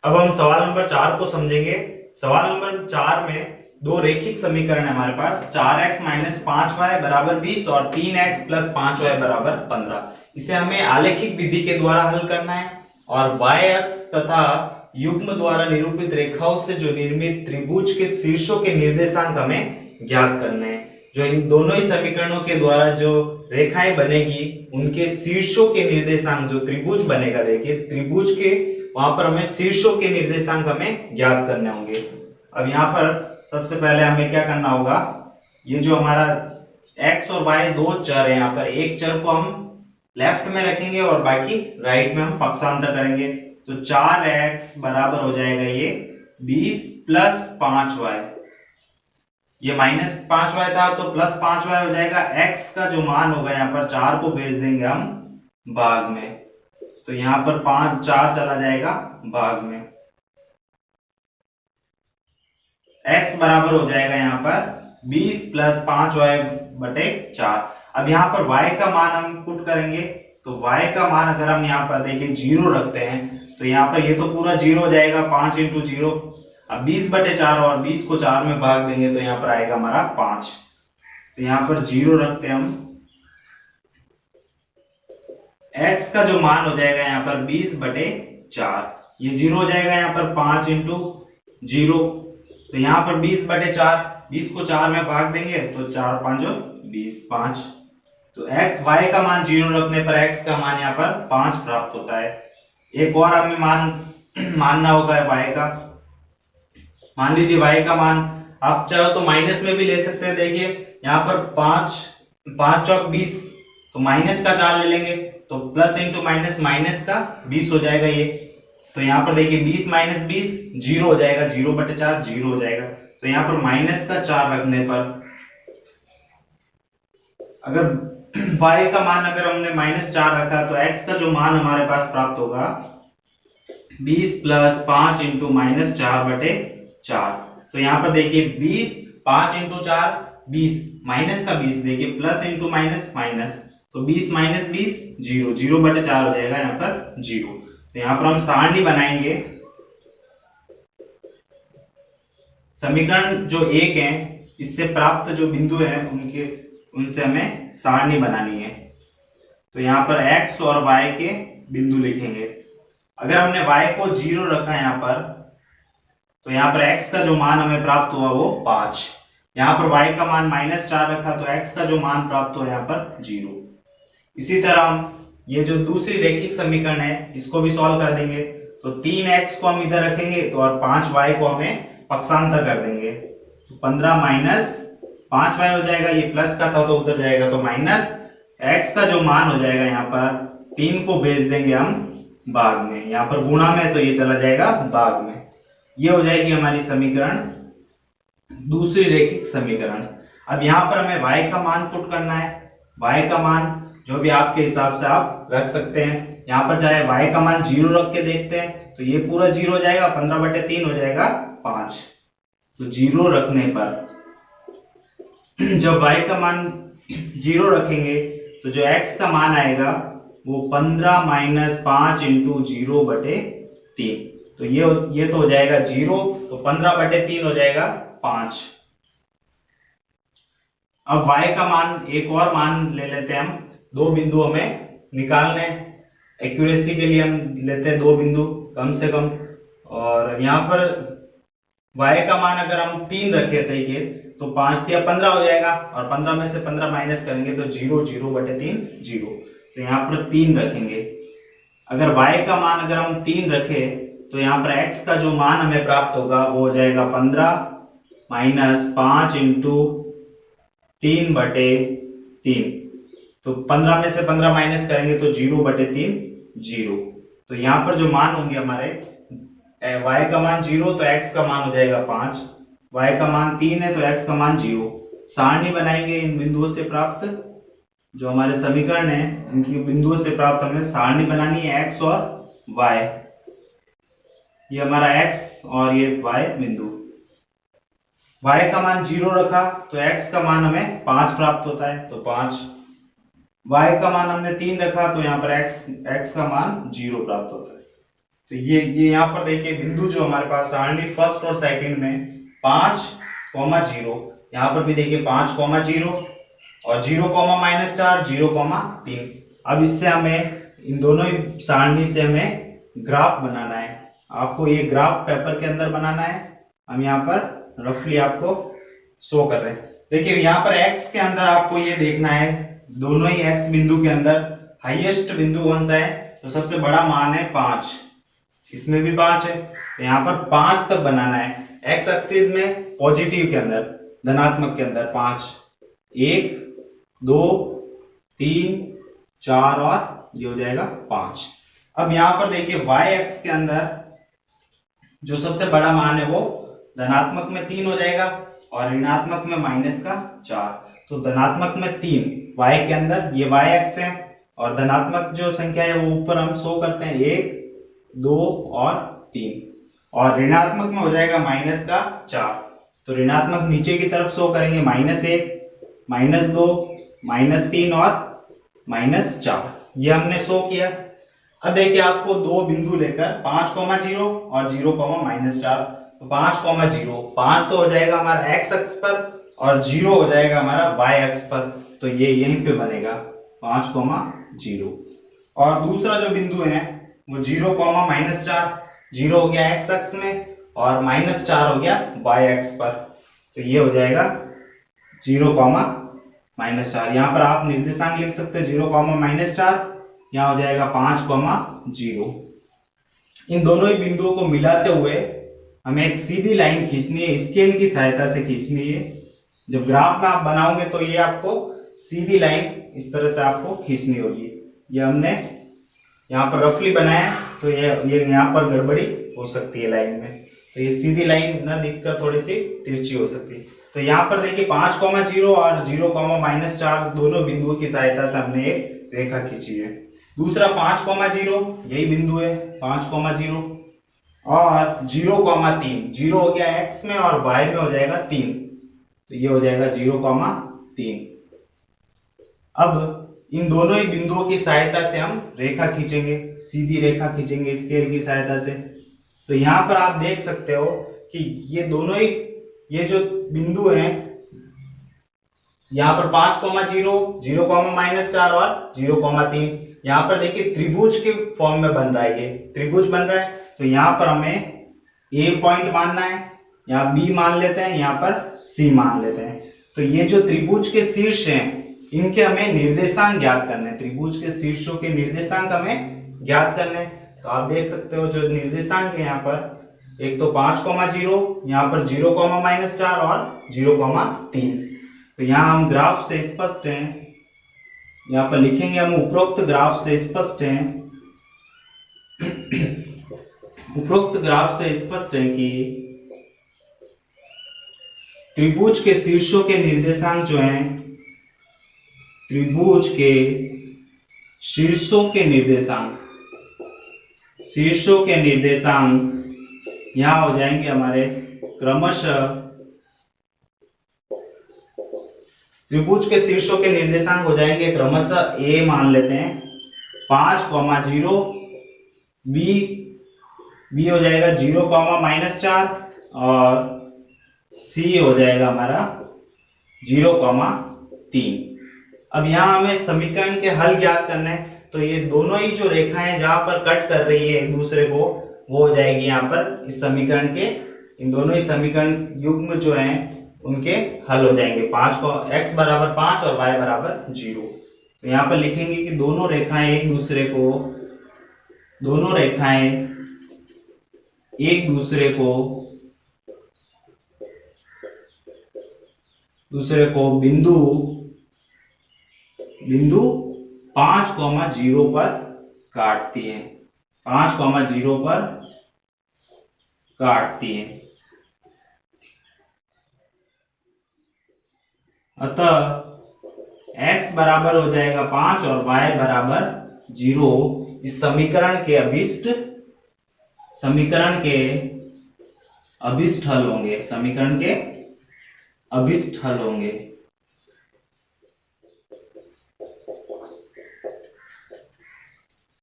अब हम सवाल नंबर 4 को समझेंगे। सवाल नंबर 4 में दो रेखिक समीकरण है हमारे पास, 4x माइनस 5y बराबर 20 और 3x प्लस 5y बराबर 15। इसे हमें आलेखिक विधि के द्वारा हल करना है और y अक्ष तथा युग्म द्वारा निरूपित रेखाओं से जो निर्मित त्रिभुज के शीर्षों के निर्देशांक हमें ज्ञात करने हैं। जो इन दोनों ही समीकरणों के द्वारा जो रेखाएं बनेगी उनके शीर्षों के निर्देशांक, जो त्रिभुज बनेगा, देखिए त्रिभुज के वहां पर हमें शीर्षों के निर्देशांक हमें ज्ञात करने होंगे। अब यहाँ पर सबसे पहले हमें क्या करना होगा, ये जो हमारा x और y दो चर है, यहाँ पर एक चर को हम लेफ्ट में रखेंगे और बाकी राइट में हम पक्षांतर करेंगे। तो 4x बराबर हो जाएगा ये 20 प्लस 5y, ये माइनस 5y था तो प्लस 5y हो जाएगा। x का जो मान होगा यहाँ पर 4 को भेज देंगे हम भाग में, तो यहाँ पर 5 4 चला जाएगा भाग में। x बराबर हो जाएगा यहाँ पर 20 प्लस 5y बटे 4। अब यहाँ पर y का मान हम पुट करेंगे, तो y का मान अगर हम यहाँ पर देखिए 0 रखते हैं तो यहाँ पर ये तो पूरा 0 हो जाएगा, 5 इंटू 0। अब 20 बटे 4 और 20 को 4 में भाग देंगे तो यहाँ पर आएगा हमारा 5। तो यहाँ पर 0 रखते हैं हम। x का जो मान हो जाएगा यहाँ पर 20 बटे 4, ये 0 हो जाएगा यहाँ पर 5 इंटू 0। तो यहाँ पर 20 बटे 4, 20 को 4 में भाग देंगे तो 4 5 20, 5। तो x y का मान 0 रखने पर x का मान यहाँ पर 5 प्राप्त होता है। एक और हमें मानना होगा y का। मान लीजिए y का मान आप चाहो तो माइनस में भी ले सकते हैं। देखिए यहाँ पर 5 5 चौक 20, तो माइनस का 4 ले लेंगे तो प्लस इंटू माइनस, माइनस का 20 हो जाएगा ये। तो यहाँ पर देखिए 20 माइनस 20 0 हो जाएगा, 0 बटे 4 0 हो जाएगा। तो यहाँ पर माइनस का 4 रखने पर अगर y का मान अगर हमने माइनस 4 रखा तो x का जो मान हमारे पास प्राप्त होगा 20 प्लस 5 इंटू माइनस 4 बटे 4। तो यहाँ पर देखिए 20 5 इंटू 4 20, माइनस का 20 देखिए प्लस इंटू माइनस माइनस, तो 20 माइनस 20 0, 0 बटे 4 हो जाएगा यहाँ पर 0। तो यहाँ पर हम सारणी बनाएंगे। समीकरण जो एक है इससे प्राप्त जो बिंदु है उनसे हमें सारणी बनानी है। तो यहाँ पर x और y के बिंदु लिखेंगे। अगर हमने y को 0 रखा यहाँ पर तो यहाँ पर x का जो मान हमें प्राप्त हुआ वो 5। यहाँ पर y का मान माइनस 4 रखा तो x का जो मान प्राप्त हुआ यहाँ पर 0। इसी तरह हम ये जो दूसरी रेखिक समीकरण है इसको भी सॉल्व कर देंगे। तो 3x को हम इधर रखेंगे तो और 5y को हमें पक्षांतर कर देंगे, तो 15 माइनस 5y हो जाएगा। ये प्लस का था तो उधर जाएगा, तो माइनस x का जो मान हो जाएगा यहाँ पर 3 को भेज देंगे हम भाग में, यहाँ पर गुणा में तो ये चला जाएगा भाग में। ये हो जाएगी हमारी समीकरण, दूसरी रेखिक समीकरण। अब यहाँ पर हमें y का मान पुट करना है। y का मान जो भी आपके हिसाब से आप रख सकते हैं। यहाँ पर चाहे y का मान 0 रख के देखते हैं तो ये पूरा 0 हो जाएगा, 15 बटे 3 हो जाएगा 5। तो 0 रखने पर जब y का मान 0 रखेंगे तो जो x का मान आएगा वो 15 माइनस 5 इंटू 0 बटे 3। तो ये तो हो जाएगा 0, तो 15 बटे 3 हो जाएगा 5। अब y का मान एक और मान ले लेते हैं हम। दो बिंदु हमें निकालने, एक्यूरेसी के लिए हम लेते हैं दो बिंदु कम से कम। और यहाँ पर y का मान अगर हम 3 रखे थे तो 5 या 15 हो जाएगा, और 15 में से 15 माइनस करेंगे तो 0, 0 बटे 3 0। तो यहाँ पर 3 रखेंगे। अगर y का मान अगर हम 3 रखे तो यहाँ पर x का जो मान हमें प्राप्त होगा वो हो जाएगा 15 माइनस 5 इंटू 3 बटे 3। तो 15 में से 15 माइनस करेंगे तो 0 बटे 3 0। तो यहाँ पर जो मान होंगे हमारे, y का मान 0 तो x का मान हो जाएगा 5, y का मान 3 है तो x का मान 0। सारणी बनाएंगे इन बिंदुओं से प्राप्त जो हमारे समीकरण है, इनकी बिंदुओं से प्राप्त हमें सारणी बनानी है x और y। ये हमारा x और ये y बिंदु। y का मान 0 रखा तो x का मान हमें 5 प्राप्त होता है, तो 5। y का मान हमने 3 रखा तो यहाँ पर x का मान 0 प्राप्त होता है। तो ये यहाँ पर देखिए बिंदु जो हमारे पास सारणी फर्स्ट और सेकंड में 5,0, यहाँ पर भी देखिए 5,0 और 0,-4, 0,3। अब इससे हमें इन दोनों ही सारणी से हमें ग्राफ बनाना है। आपको ये ग्राफ पेपर के अंदर बनाना है। हम यहाँ पर रफली आपको शो कर रहे हैं। देखिए यहाँ पर x के अंदर आपको ये देखना है, दोनों ही x बिंदु के अंदर हाईएस्ट बिंदु कौन सा है, तो सबसे बड़ा मान है 5। इसमें भी 5 है, तो यहाँ पर 5 तक बनाना है। x एक्सिस में पॉजिटिव के अंदर, धनात्मक के अंदर 5, 1, 2, 3, 4 और ये हो जाएगा 5। अब यहाँ पर देखिए y एक्स के अंदर जो सबसे बड़ा मान है वो धनात्मक में 3 हो जाएगा और ऋणात्मक में -4। तो धनात्मक में 3 y के अंदर, ये y एक्स है, और धनात्मक जो संख्या है वो ऊपर हम शो करते हैं 1, 2 और 3, और ऋणात्मक में हो जाएगा -4। तो ऋणात्मक नीचे की तरफ शो करेंगे -1, -2, -3 और -4। ये हमने शो किया। अब देखिए आपको दो बिंदु लेकर 5,0 और 0,-4, तो 5,0, 5 तो हो जाएगा हमारा x अक्ष पर और 0 हो जाएगा हमारा y अक्ष पर, तो ये यहीं पे बनेगा 5,0। और दूसरा जो बिंदु है वो 0,-4, 0 हो गया x अक्ष में और -4 हो गया y अक्ष पर, तो ये हो जाएगा 0,-4। यहाँ पर आप निर्देशांक लिख सकते हैं 0,-4, यहाँ हो जाएगा 5,0। इन दोनों ही बिंदुओं को मिलाते हुए हमें एक सीधी लाइन खींचनी है, स्केल की सहायता से खींचनी है। जब ग्राफ में आप बनाओगे तो ये आपको सीधी लाइन इस तरह से आपको खींचनी होगी। ये हमने यहाँ पर रफली बनाया, तो ये यहाँ पर गड़बड़ी हो सकती है लाइन में, तो ये सीधी लाइन न दिखकर थोड़ी सी तिरछी हो सकती है। तो यहाँ पर देखिए 5,0 और 0,-4 दोनों बिंदुओं की सहायता से हमने एक रेखा खींची है। दूसरा 5,0 यही बिंदु है 5,0 और 0,3, 0 हो गया x में और y में हो जाएगा 3, तो ये हो जाएगा 0,3। अब इन दोनों ही बिंदुओं की सहायता से हम रेखा खींचेंगे, सीधी रेखा खींचेंगे स्केल की सहायता से। तो यहाँ पर आप देख सकते हो कि ये दोनों ही ये जो बिंदु हैं, यहाँ पर 5,0, 0,-4 और 0,3, यहाँ पर देखिए त्रिभुज के फॉर्म में बन रहा है, ये त्रिभुज बन रहा है। तो यहाँ पर हमें A पॉइंट मानना है, यहाँ B मान लेते हैं, यहाँ पर C मान लेते हैं। तो ये जो त्रिभुज के शीर्ष हैं इनके हमें निर्देशांक ज्ञात करने, त्रिभुज के शीर्षों के निर्देशांक हमें ज्ञात करने। तो आप देख सकते हो जो निर्देशांक है यहाँ पर, एक तो 5,0, यहाँ पर 0,-4 और 0,3। तो यहाँ हम ग्राफ से स्पष्ट हैं, यहाँ पर लिखेंगे हम उपरोक्त ग्राफ से स्पष्ट है उपरोक्त ग्राफ से स्पष्ट है कि त्रिभुज के शीर्षों के निर्देशांक जो हैं, त्रिभुज के शीर्षों के निर्देशांक यहां हो जाएंगे हमारे क्रमशः, त्रिभुज के शीर्षों के निर्देशांक हो जाएंगे क्रमशः A मान लेते हैं 5,0, B हो जाएगा 0,-4 और C हो जाएगा हमारा 0,3। अब यहाँ हमें समीकरण के हल ज्ञात करने हैं। तो ये दोनों ही जो रेखाएं जहां पर कट कर रही है एक दूसरे को, वो हो जाएगी यहाँ पर इस समीकरण के, इन दोनों ही समीकरण युग्म जो हैं उनके हल हो जाएंगे। 5 को x बराबर 5 और y बराबर 0। तो यहाँ पर लिखेंगे कि दोनों रेखाएं एक दूसरे को बिंदु 5,0 पर काटती हैं, 5,0 पर काटती हैं। अतः x बराबर हो जाएगा 5 और y बराबर 0 इस समीकरण के अभिष्ट हल होंगे,